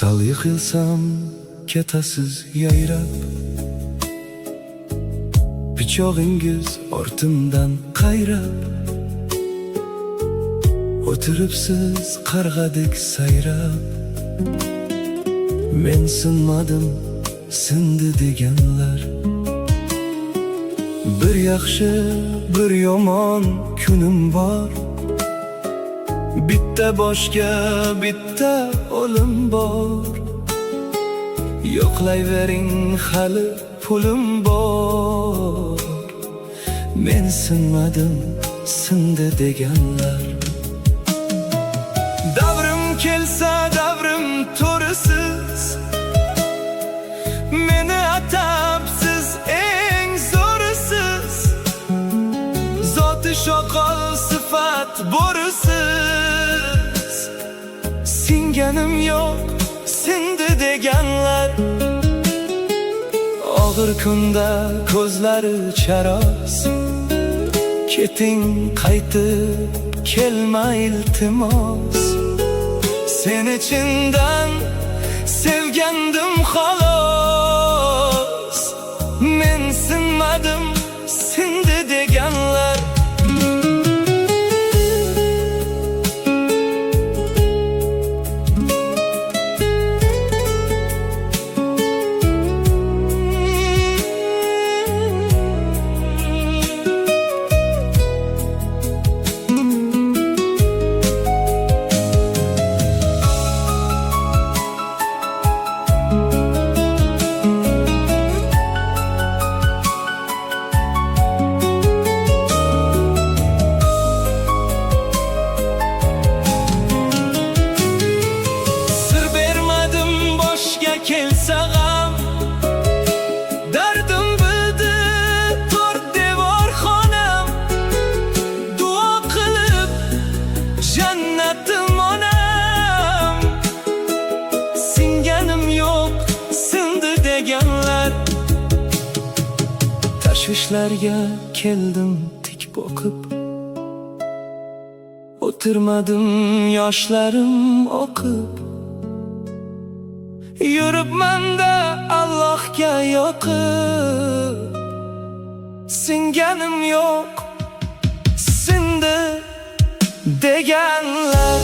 Sal yıkılsam ketasiz yayrab, pichog'ingiz ortimdan qayrab, o'tiribsiz qarg'adek sayrab. Men sinmadim, sindi deganlar. Bir yaxshi, bir yomon kunim bor. Bitta boshga bitta o'lim bor. Yo'qlayvering, hali pulim bor. Men sinmadim, sindi deganlar. Davrim kelsa davrim to'risiz, meni atabsiz eng zo'risiz. Zoti shoqol sifat bo'risiz. Singanim yo'q, sindi deganlar. Og'ir kunda ko'zlari charos, keting qaytib kelma iltimos. Seni chindan sevgandim xolos. Men sinmadim, sindi deganlar. Kelsa g'am, dardim bildi to'rt devor xonam. Duo qilib jannatim onam. Singanim yo'q, sindi deganlar. Tashvishlarga keldim tik boqib, o'tirmadim yoshlarim oqib. Yuribman-da Allohga yoqib. Singanim yo'q, sindi deganlar.